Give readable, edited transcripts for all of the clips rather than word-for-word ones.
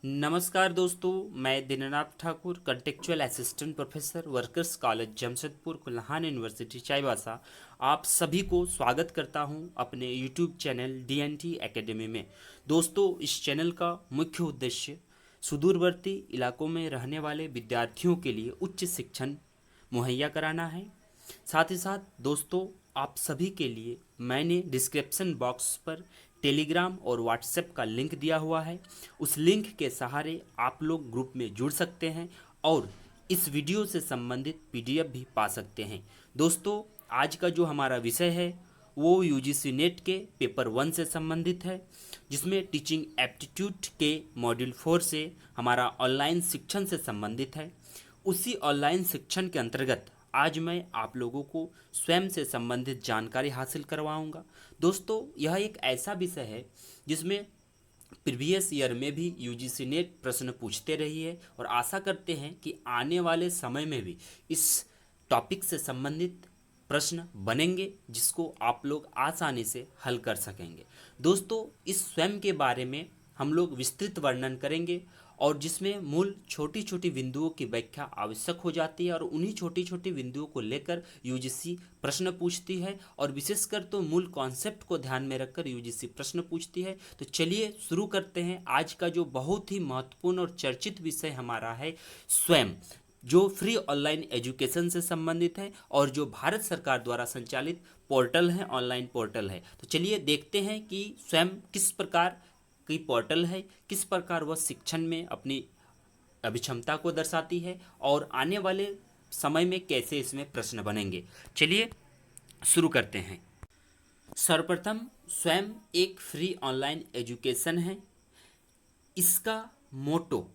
नमस्कार दोस्तों, मैं Dinanath Thakur, contractual assistant professor, workers college Jamshedpur, Kolhan university Chaibasa. आप सभी को स्वागत करता हूं अपने यूट्यूब चैनल डीएनटी एकेडमी में। दोस्तों, इस चैनल का मुख्य उद्देश्य सुदूरवर्ती इलाकों में रहने वाले विद्यार्थियों के लिए उच्च शिक्षण मुहैया कराना है। साथ ही साथ दोस्तों, आप सभी के लिए मैंने डिस्क्रिप्शन बॉक्स पर टेलीग्राम और व्हाट्सएप का लिंक दिया हुआ है। उस लिंक के सहारे आप लोग ग्रुप में जुड़ सकते हैं और इस वीडियो से संबंधित पीडीएफ भी पा सकते हैं। दोस्तों, आज का जो हमारा विषय है वो यूजीसी नेट के पेपर 1 से संबंधित है, जिसमें टीचिंग एप्टीट्यूड के मॉड्यूल 4 से हमारा ऑनलाइन शिक्षण से संबंधित है। उसी ऑनलाइन शिक्षण के अंतर्गत आज मैं आप लोगों को स्वयं से संबंधित जानकारी हासिल करवाऊंगा। दोस्तों, यह एक ऐसा विषय है जिसमें प्रीवियस ईयर में भी यूजीसी नेट प्रश्न पूछते रही है और आशा करते हैं कि आने वाले समय में भी इस टॉपिक से संबंधित प्रश्न बनेंगे जिसको आप लोग आसानी से हल कर सकेंगे। दोस्तों, इस स्वयं के बारे में हम लोग विस्तृत वर्णन करेंगे और जिसमें मूल छोटी छोटी बिंदुओं की व्याख्या आवश्यक हो जाती है और उन्हीं छोटी छोटी बिंदुओं को लेकर यूजीसी प्रश्न पूछती है और विशेषकर तो मूल कॉन्सेप्ट को ध्यान में रखकर यूजीसी प्रश्न पूछती है। तो चलिए शुरू करते हैं। आज का जो बहुत ही महत्वपूर्ण और चर्चित विषय हमारा है स्वयं, जो फ्री ऑनलाइन एजुकेशन से संबंधित है और जो भारत सरकार द्वारा संचालित पोर्टल है, ऑनलाइन पोर्टल है। तो चलिए देखते हैं कि स्वयं किस प्रकार की पोर्टल है, किस प्रकार वह शिक्षण में अपनी अभिक्षमता को दर्शाती है और आने वाले समय में कैसे इसमें प्रश्न बनेंगे। चलिए शुरू करते हैं। सर्वप्रथम, स्वयं एक फ्री ऑनलाइन एजुकेशन है। इसका मोटो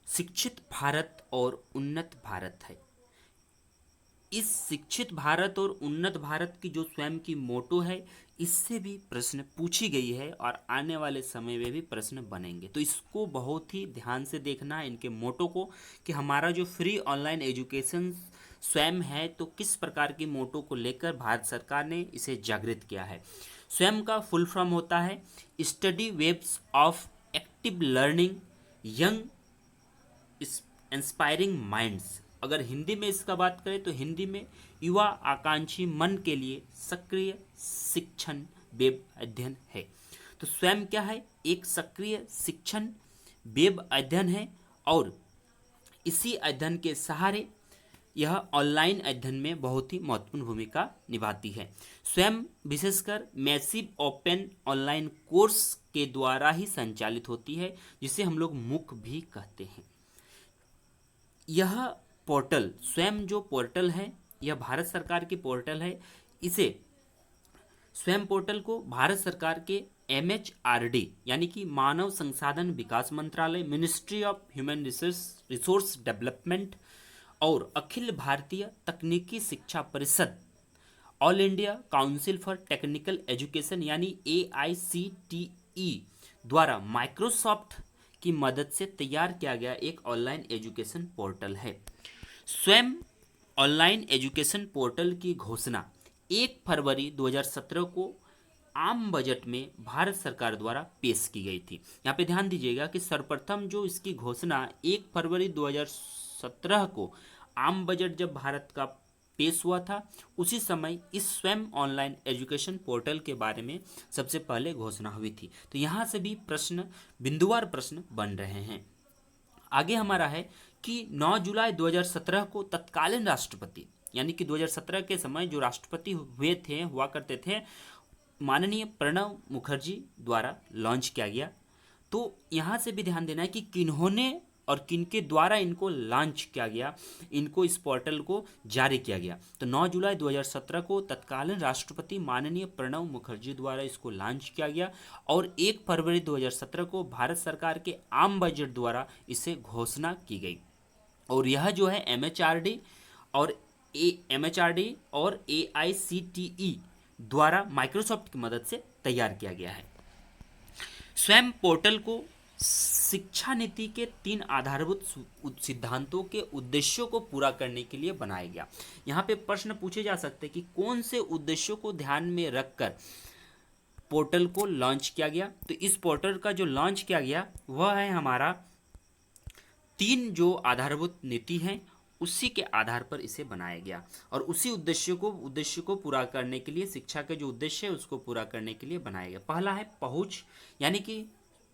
शिक्षित भारत और उन्नत भारत है। इस शिक्षित भारत और उन्नत भारत की जो स्वयं की मोटो है, इससे भी प्रश्न पूछी गई है और आने वाले समय में भी प्रश्न बनेंगे। तो इसको बहुत ही ध्यान से देखना है, इनके मोटो को, कि हमारा जो फ्री ऑनलाइन एजुकेशन स्वयं है तो किस प्रकार की मोटो को लेकर भारत सरकार ने इसे जागृत किया है। स्वयं का फुल फॉर्म होता है study webs of active learning young inspiring minds. अगर हिंदी में इसका बात करें तो हिंदी में युवा आकांक्षी मन के लिए सक्रिय शिक्षण वेब अध्ययन है। तो स्वयं क्या है? एक सक्रिय शिक्षण वेब अध्ययन है और इसी अध्ययन के सहारे यह ऑनलाइन अध्ययन में बहुत ही महत्वपूर्ण भूमिका निभाती है। स्वयं विशेषकर मैसिव ओपन ऑनलाइन कोर्स के द्वारा ही संचालित होती है, जिसे हम लोग मूक भी कहते हैं। यह पोर्टल, स्वयं जो पोर्टल है, यह भारत सरकार की पोर्टल है। इसे स्वयं पोर्टल को भारत सरकार के MHRD यानी कि मानव संसाधन विकास मंत्रालय, ministry of human resource development और अखिल भारतीय तकनीकी शिक्षा परिषद, all India council for technical education यानी AICTE द्वारा माइक्रोसॉफ्ट की मदद से तैयार किया गया एक ऑनलाइन एजुकेशन पोर्टल है। स्वयं ऑनलाइन एजुकेशन पोर्टल की घोषणा 1 फरवरी 2017 को आम बजट में भारत सरकार द्वारा पेश की गई थी। यहाँ पे ध्यान दीजिएगा कि सर्वप्रथम जो इसकी घोषणा 1 फरवरी 2017 को आम बजट जब भारत का पेश हुआ था, उसी समय इस स्वयं ऑनलाइन एजुकेशन पोर्टल के बारे में सबसे पहले घोषणा हुई थी। तो यहाँ से भी प्रश्न, बिंदुवार प्रश्न बन रहे हैं। आगे हमारा है कि 9 जुलाई 2017 को तत्कालीन राष्ट्रपति यानी कि 2017 के समय जो राष्ट्रपति हुआ करते थे, माननीय प्रणब मुखर्जी द्वारा लॉन्च किया गया। तो यहाँ से भी ध्यान देना है कि किन्होंने और किनके द्वारा इनको लॉन्च किया गया, इनको इस पोर्टल को जारी किया गया। तो 9 जुलाई 2017 को तत्कालीन राष्ट्रपति माननीय प्रणब मुखर्जी द्वारा इसको लॉन्च किया गया और 1 फरवरी 2017 को भारत सरकार के आम बजट द्वारा इसे घोषणा की गई। और यह जो है MHRD और AICTE द्वारा माइक्रोसॉफ्ट की मदद से तैयार किया गया है। स्वयं पोर्टल को शिक्षा नीति के 3 आधारभूत सिद्धांतों के उद्देश्यों को पूरा करने के लिए बनाया गया। यहाँ पे प्रश्न पूछे जा सकते हैं कि कौन से उद्देश्यों को ध्यान में रखकर पोर्टल को लॉन्च किया गया। तो इस पोर्टल का जो लॉन्च किया गया वह है हमारा 3 जो आधारभूत नीति हैं उसी के आधार पर इसे बनाया गया, और उसी उद्देश्य को पूरा करने के लिए, शिक्षा के जो उद्देश्य है उसको पूरा करने के लिए बनाया गया। पहला है पहुंच, यानी कि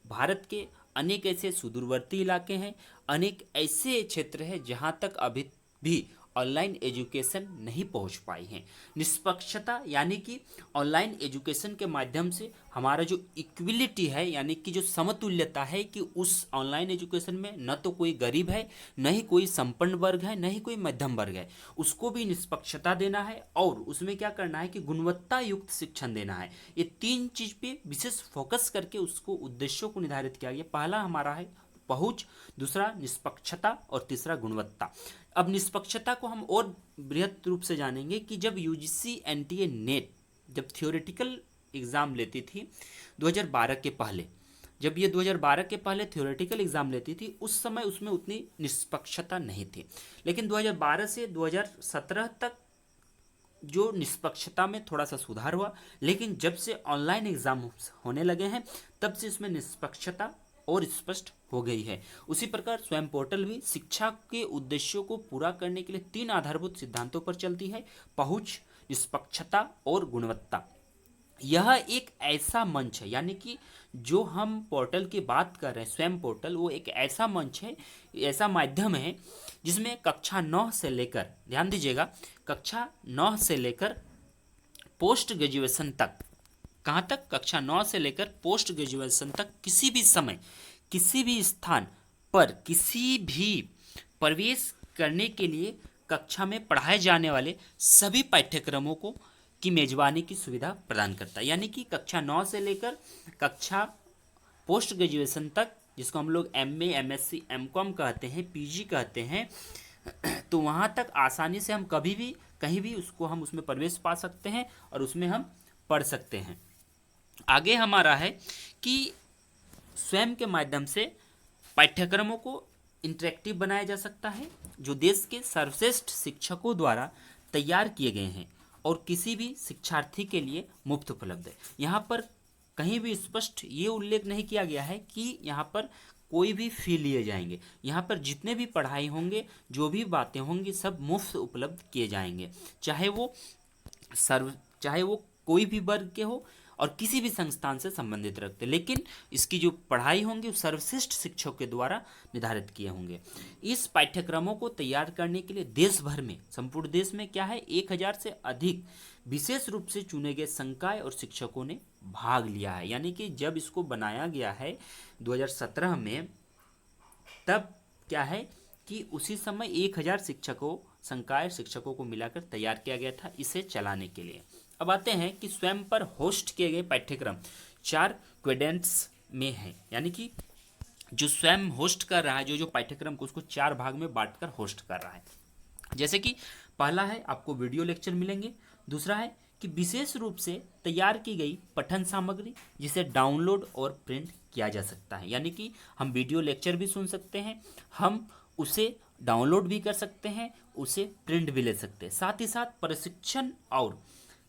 भारत के अनेक ऐसे सुदूरवर्ती इलाके हैं, अनेक ऐसे क्षेत्र हैं जहां तक अभी भी ऑनलाइन एजुकेशन नहीं पहुंच पाई है। निष्पक्षता, यानी कि ऑनलाइन एजुकेशन के माध्यम से हमारा जो इक्विलिटी है, यानी कि जो समतुल्यता है, कि उस ऑनलाइन एजुकेशन में न तो कोई गरीब है, न ही कोई संपन्न वर्ग है, न ही कोई मध्यम वर्ग है, उसको भी निष्पक्षता देना है और उसमें क्या करना है कि गुणवत्ता युक्त शिक्षण देना है। ये 3 चीज पे विशेष फोकस करके उसको उद्देश्यों को निर्धारित किया गया। पहला हमारा है पहुंच, दूसरा निष्पक्षता और तीसरा गुणवत्ता। अब निष्पक्षता को हम और बृहद रूप से जानेंगे कि जब यूजीसी एनटीए नेट जब थियोरेटिकल एग्जाम लेती थी 2012 के पहले, जब ये 2012 के पहले थियोरेटिकल एग्जाम लेती थी, उस समय उसमें उतनी निष्पक्षता नहीं थी। लेकिन 2012 से 2017 तक जो निष्पक्षता में थोड़ा सा सुधार हुआ, लेकिन जब से ऑनलाइन एग्जाम होने लगे हैं तब से इसमें निष्पक्षता और स्पष्ट हो गई है। उसी प्रकार स्वयं पोर्टल भी शिक्षा के उद्देश्यों को पूरा करने के लिए 3 आधारभूत सिद्धांतों पर चलती है: पहुंच, निष्पक्षता और गुणवत्ता। यह एक ऐसा मंच है, यानी कि जो हम पोर्टल की बात कर रहे हैं, स्वयं पोर्टल, वो एक ऐसा मंच है, ऐसा माध्यम है जिसमें कक्षा 9 से लेकर, ध्यान दीजिएगा, कक्षा 9 से लेकर पोस्ट ग्रेजुएशन तक, कहाँ तक? कक्षा 9 से लेकर पोस्ट ग्रेजुएशन तक किसी भी समय, किसी भी स्थान पर, किसी भी प्रवेश करने के लिए कक्षा में पढ़ाए जाने वाले सभी पाठ्यक्रमों को की मेजबानी की सुविधा प्रदान करता है। यानी कि कक्षा 9 से लेकर कक्षा पोस्ट ग्रेजुएशन तक, जिसको हम लोग एमए, एमएससी, एमकॉम कहते हैं, पीजी कहते हैं, तो वहाँ तक आसानी से हम कभी भी कहीं भी हम उसमें प्रवेश पा सकते हैं और उसमें हम पढ़ सकते हैं। आगे हमारा है कि स्वयं के माध्यम से पाठ्यक्रमों को इंटरेक्टिव बनाया जा सकता है, जो देश के सर्वश्रेष्ठ शिक्षकों द्वारा तैयार किए गए हैं और किसी भी शिक्षार्थी के लिए मुफ्त उपलब्ध है। यहाँ पर कहीं भी स्पष्ट ये उल्लेख नहीं किया गया है कि यहाँ पर कोई भी फी लिए जाएंगे। यहाँ पर जितने भी पढ़ाई होंगे, जो भी बातें होंगी, सब मुफ्त उपलब्ध किए जाएंगे, चाहे वो कोई भी वर्ग के हो और किसी भी संस्थान से संबंधित रखते, लेकिन इसकी जो पढ़ाई होंगी वो सर्वश्रेष्ठ शिक्षकों के द्वारा निर्धारित किए होंगे। इस पाठ्यक्रमों को तैयार करने के लिए देश भर में, संपूर्ण देश में क्या है, 1000 से अधिक विशेष रूप से चुने गए संकाय और शिक्षकों ने भाग लिया है। यानी कि जब इसको बनाया गया है 2017 में, तब क्या है कि उसी समय 1000 शिक्षकों, संकाय शिक्षकों को मिलाकर तैयार किया गया था इसे चलाने के लिए। अब आते हैं कि स्वयं पर होस्ट किए गए पाठ्यक्रम 4 क्वेड्रेंट्स में है, यानी कि जो स्वयं होस्ट कर रहा है, जो पाठ्यक्रम को, उसको 4 भाग में बांटकर होस्ट कर रहा है। जैसे कि पहला है आपको वीडियो लेक्चर मिलेंगे, दूसरा है कि विशेष रूप से तैयार की गई पठन सामग्री जिसे डाउनलोड और प्रिंट किया जा सकता है। यानी कि हम वीडियो लेक्चर भी सुन सकते हैं, हम उसे डाउनलोड भी कर सकते हैं, उसे प्रिंट भी ले सकते हैं। साथ ही साथ प्रशिक्षण और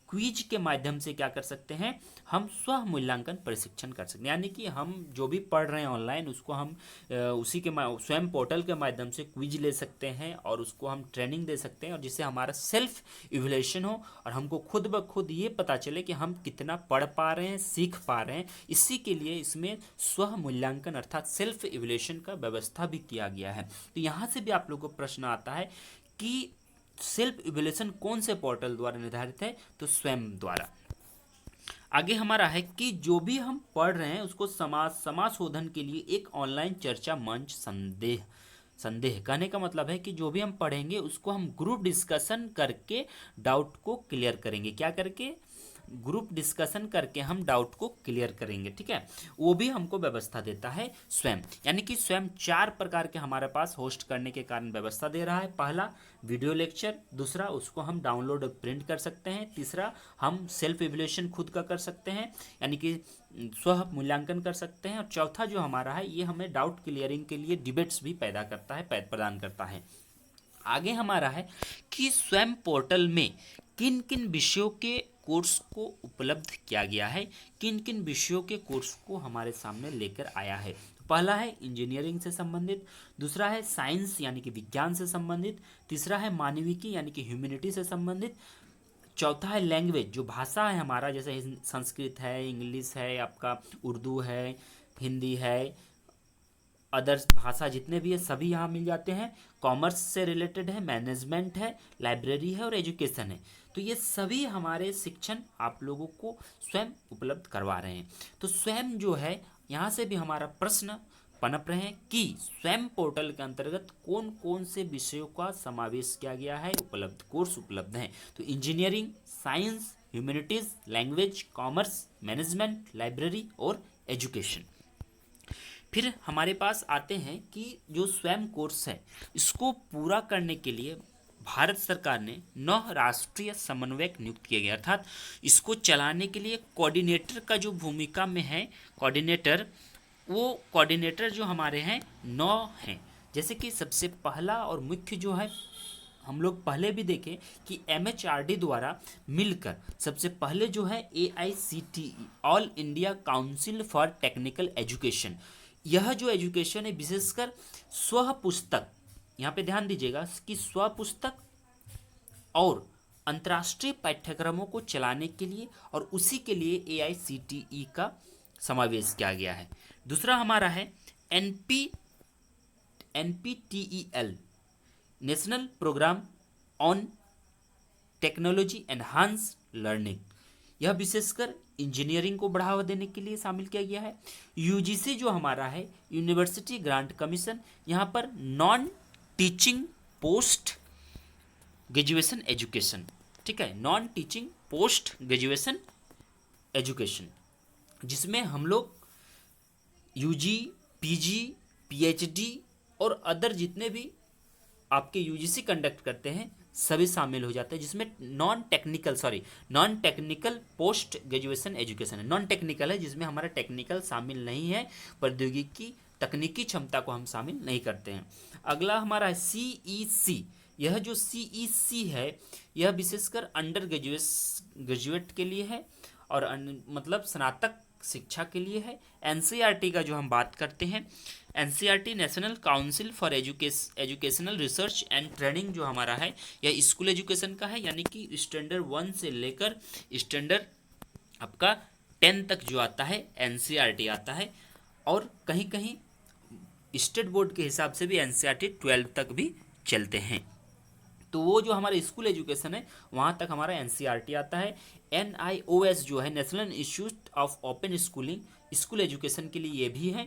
क्विज के माध्यम से क्या कर सकते हैं, हम स्व मूल्यांकन प्रशिक्षण कर सकते हैं। यानी कि हम जो भी पढ़ रहे हैं ऑनलाइन, उसको हम उसी के स्वयं पोर्टल के माध्यम से क्विज ले सकते हैं और उसको हम ट्रेनिंग दे सकते हैं, और जिससे हमारा सेल्फ इवैल्यूएशन हो और हमको खुद ब खुद ये पता चले कि हम कितना पढ़ पा रहे हैं, सीख पा रहे हैं। इसी के लिए इसमें स्व मूल्यांकन अर्थात सेल्फ इवैल्यूएशन का व्यवस्था भी किया गया है। तो यहाँ से भी आप लोगों को प्रश्न आता है कि सेल्फ इवैल्यूएशन कौन से पोर्टल द्वारा निर्धारित है, तो स्वयं द्वारा। आगे हमारा है कि जो भी हम पढ़ रहे हैं उसको समाज शोधन के लिए एक ऑनलाइन चर्चा मंच संदेह कहने का मतलब है कि जो भी हम पढ़ेंगे उसको हम ग्रुप डिस्कशन करके डाउट को क्लियर करेंगे। क्या करके? ग्रुप डिस्कशन करके हम डाउट को क्लियर करेंगे, ठीक है। वो भी हमको व्यवस्था देता है स्वयं। यानी कि स्वयं 4 प्रकार के हमारे पास होस्ट करने के कारण व्यवस्था दे रहा है। पहला वीडियो लेक्चर, दूसरा उसको हम डाउनलोड और प्रिंट कर सकते हैं, तीसरा हम सेल्फ इवैल्यूएशन खुद का कर सकते हैं, यानी कि स्व मूल्यांकन कर सकते हैं, और चौथा जो हमारा है ये हमें डाउट क्लियरिंग के लिए डिबेट्स भी प्रदान करता है। आगे हमारा है कि स्वयं पोर्टल में किन किन विषयों के कोर्स को उपलब्ध किया गया है, किन किन विषयों के कोर्स को हमारे सामने लेकर आया है। पहला है इंजीनियरिंग से संबंधित, दूसरा है साइंस यानी कि विज्ञान से संबंधित, तीसरा है मानविकी यानी कि ह्यूमैनिटी से संबंधित, चौथा है लैंग्वेज जो भाषा है हमारा, जैसे संस्कृत है, इंग्लिश है, आपका उर्दू है, हिंदी है, अदर्स भाषा जितने भी है सभी यहाँ मिल जाते हैं। कॉमर्स से रिलेटेड है, मैनेजमेंट है, लाइब्रेरी है और एजुकेशन है। तो ये सभी हमारे शिक्षण आप लोगों को स्वयं उपलब्ध करवा रहे हैं। तो स्वयं जो है यहाँ से भी हमारा प्रश्न पनप रहे हैं कि स्वयं पोर्टल के अंतर्गत कौन कौन से विषयों का समावेश किया गया है, उपलब्ध कोर्स उपलब्ध हैं। तो engineering, science, humanities, language, commerce, management, library और एजुकेशन। फिर हमारे पास आते हैं कि जो स्वयं कोर्स है इसको पूरा करने के लिए भारत सरकार ने 9 राष्ट्रीय समन्वयक नियुक्त किए गए, अर्थात इसको चलाने के लिए कोऑर्डिनेटर का जो भूमिका में है कोऑर्डिनेटर, वो कोऑर्डिनेटर जो हमारे हैं 9 हैं। जैसे कि सबसे पहला और मुख्य जो है, हम लोग पहले भी देखें कि MHRD द्वारा मिलकर सबसे पहले जो है AICTE all India council for technical education, यह जो एजुकेशन है विशेषकर स्व पुस्तक, यहाँ पे ध्यान दीजिएगा कि स्व पुस्तक और अंतर्राष्ट्रीय पाठ्यक्रमों को चलाने के लिए और उसी के लिए AICTE का समावेश किया गया है। दूसरा हमारा है NPTEL national programme on technology enhance learning, यह विशेषकर इंजीनियरिंग को बढ़ावा देने के लिए शामिल किया गया है। UGC जो हमारा है यूनिवर्सिटी ग्रांट कमीशन, यहाँ पर non teaching post graduation education, ठीक है, non teaching post graduation education, जिसमें हम लोग UG, PG, PhD और अदर जितने भी आपके UGC कंडक्ट करते हैं सभी शामिल हो जाते हैं, जिसमें non technical post graduation education है। नॉन टेक्निकल है जिसमें हमारा टेक्निकल शामिल नहीं है, प्रौद्योगिकी तकनीकी क्षमता को हम शामिल नहीं करते हैं। अगला हमारा है CEC, यह जो CEC है यह विशेषकर अंडर ग्रेजुएट के लिए है और मतलब स्नातक शिक्षा के लिए है। NCERT का जो हम बात करते हैं, NCERT national council for educational research and training जो हमारा है यह स्कूल एजुकेशन का है, यानी कि स्टैंडर्ड 1 से लेकर स्टैंडर्ड आपका 10 तक जो आता है NCERT आता है, और कहीं कहीं स्टेट बोर्ड के हिसाब से भी NCERT 12 तक भी चलते हैं। तो वो जो हमारा स्कूल एजुकेशन है वहाँ तक हमारा NCERT आता है। NIOS जो है national institute of open schooling, school education के लिए ये भी है।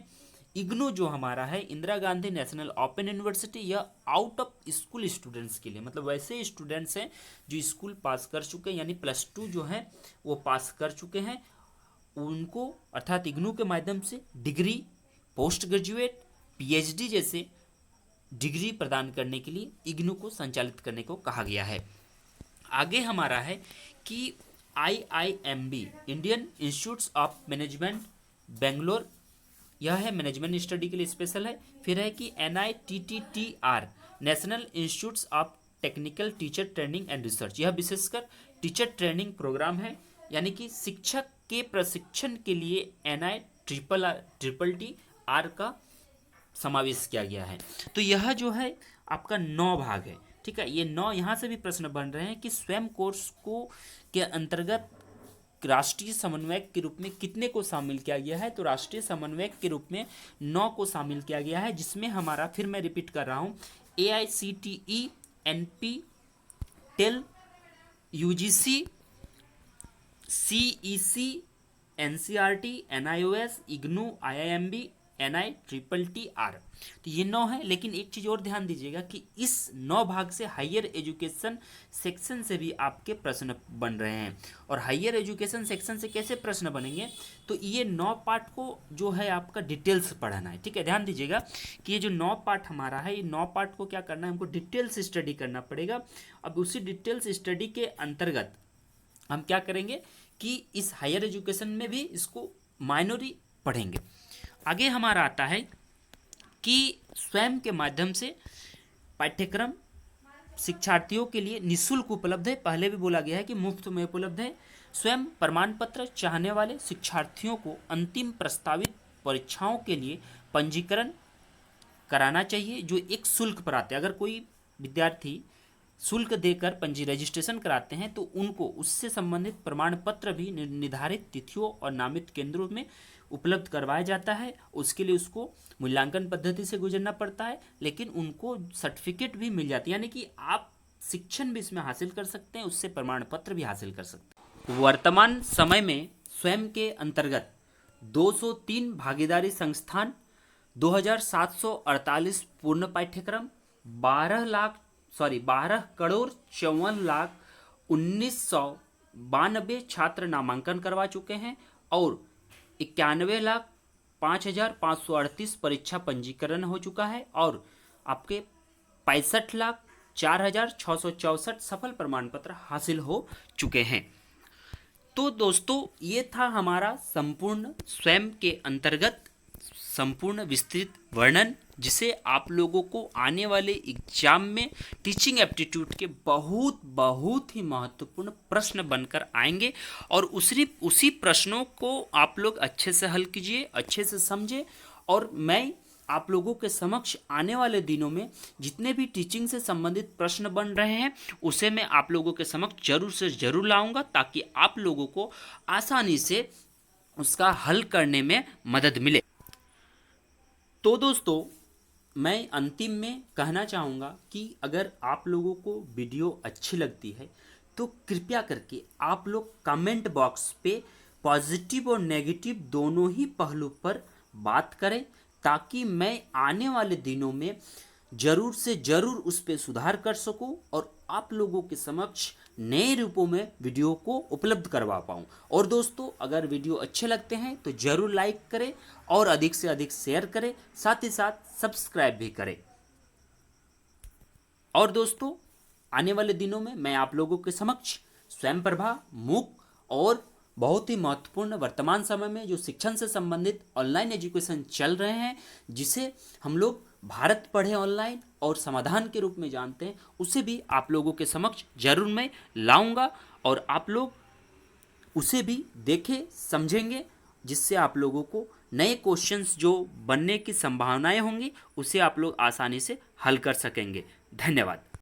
IGNOU जो हमारा है Indira Gandhi national open university, यह आउट ऑफ स्कूल स्टूडेंट्स के लिए, मतलब वैसे स्टूडेंट्स हैं जो स्कूल पास कर चुके हैं, यानी +2 जो है वो पास कर चुके हैं, उनको अर्थात IGNOU के माध्यम से डिग्री, पोस्ट ग्रेजुएट, PhD जैसे डिग्री प्रदान करने के लिए IGNOU को संचालित करने को कहा गया है। आगे हमारा है कि IIMB Indian institutes of management Bangalore, यह है मैनेजमेंट स्टडी के लिए स्पेशल है। फिर है कि NITTTR national institutes of technical teacher training and research, यह विशेषकर टीचर ट्रेनिंग प्रोग्राम है, यानी कि शिक्षक के प्रशिक्षण के लिए NITTTR का समावेश किया गया है। तो यह जो है आपका 9 भाग है, ठीक है। ये 9 यहाँ से भी प्रश्न बन रहे हैं कि स्वयं कोर्स को के अंतर्गत राष्ट्रीय समन्वयक के रूप में कितने को शामिल किया गया है। तो राष्ट्रीय समन्वयक के रूप में 9 को शामिल किया गया है, जिसमें हमारा, फिर मैं रिपीट कर रहा हूँ, AICTE, NPTEL, UGC, CEC, NCERT, NIOS, IGNOU, IIMB, NITTTR। तो ये 9 है, लेकिन एक चीज़ और ध्यान दीजिएगा कि इस 9 भाग से हायर एजुकेशन सेक्शन से भी आपके प्रश्न बन रहे हैं। और हायर एजुकेशन सेक्शन से कैसे प्रश्न बनेंगे, तो ये 9 पार्ट को जो है आपका डिटेल्स पढ़ना है, ठीक है। ध्यान दीजिएगा कि ये जो 9 पार्ट हमारा है, ये 9 पार्ट को क्या करना है, हमको डिटेल्स स्टडी करना पड़ेगा। अब उसी डिटेल्स स्टडी के अंतर्गत हम क्या करेंगे कि इस हायर एजुकेशन में भी इसको माइनरी पढ़ेंगे। आगे हमारा आता है कि स्वयं के माध्यम से पाठ्यक्रम शिक्षार्थियों के लिए निःशुल्क उपलब्ध है। पहले भी बोला गया है कि मुफ्त में उपलब्ध है। स्वयं प्रमाण पत्र चाहने वाले शिक्षार्थियों को अंतिम प्रस्तावित परीक्षाओं के लिए पंजीकरण कराना चाहिए, जो एक शुल्क पर आते हैं। अगर कोई विद्यार्थी शुल्क देकर पंजी रजिस्ट्रेशन कराते हैं तो उनको उससे संबंधित प्रमाण पत्र भी निर्धारित तिथियों और नामित केंद्रों में उपलब्ध करवाया जाता है। उसके लिए उसको मूल्यांकन पद्धति से गुजरना पड़ता है, लेकिन उनको सर्टिफिकेट भी मिल जाती है, यानी कि आप शिक्षण भी इसमें हासिल कर सकते हैं, उससे प्रमाण पत्र भी हासिल कर सकते हैं। वर्तमान समय में स्वयं के अंतर्गत 203 भागीदारी संस्थान, 2748 पूर्ण पाठ्यक्रम, 12,54,19,92 छात्र नामांकन करवा चुके हैं और 91,05,538 परीक्षा पंजीकरण हो चुका है और आपके 65,04,664 सफल प्रमाण पत्र हासिल हो चुके हैं। तो दोस्तों, ये था हमारा संपूर्ण स्वयं के अंतर्गत संपूर्ण विस्तृत वर्णन, जिसे आप लोगों को आने वाले एग्जाम में टीचिंग एप्टीट्यूड के बहुत ही महत्वपूर्ण प्रश्न बनकर आएंगे और उसी प्रश्नों को आप लोग अच्छे से हल कीजिए, अच्छे से समझे। और मैं आप लोगों के समक्ष आने वाले दिनों में जितने भी टीचिंग से संबंधित प्रश्न बन रहे हैं उसे मैं आप लोगों के समक्ष जरूर से जरूर लाऊंगा, ताकि आप लोगों को आसानी से उसका हल करने में मदद मिले। तो दोस्तों, मैं अंतिम में कहना चाहूँगा कि अगर आप लोगों को वीडियो अच्छी लगती है तो कृपया करके आप लोग कमेंट बॉक्स पे पॉजिटिव और नेगेटिव दोनों ही पहलू पर बात करें, ताकि मैं आने वाले दिनों में जरूर से जरूर उस पर सुधार कर सकूं और आप लोगों के समक्ष नए रूपों में वीडियो को उपलब्ध करवा पाऊं। और दोस्तों, अगर वीडियो अच्छे लगते हैं तो जरूर लाइक करें और अधिक से अधिक शेयर करें, साथ ही साथ सब्सक्राइब भी करें। और दोस्तों, आने वाले दिनों में मैं आप लोगों के समक्ष स्वयं प्रभा, मूक और बहुत ही महत्वपूर्ण वर्तमान समय में जो शिक्षण से संबंधित ऑनलाइन एजुकेशन चल रहे हैं, जिसे हम लोग भारत पढ़े ऑनलाइन और समाधान के रूप में जानते हैं, उसे भी आप लोगों के समक्ष जरूर मैं लाऊंगा और आप लोग उसे भी देखें, समझेंगे, जिससे आप लोगों को नए क्वेश्चंस जो बनने की संभावनाएं होंगी उसे आप लोग आसानी से हल कर सकेंगे। धन्यवाद।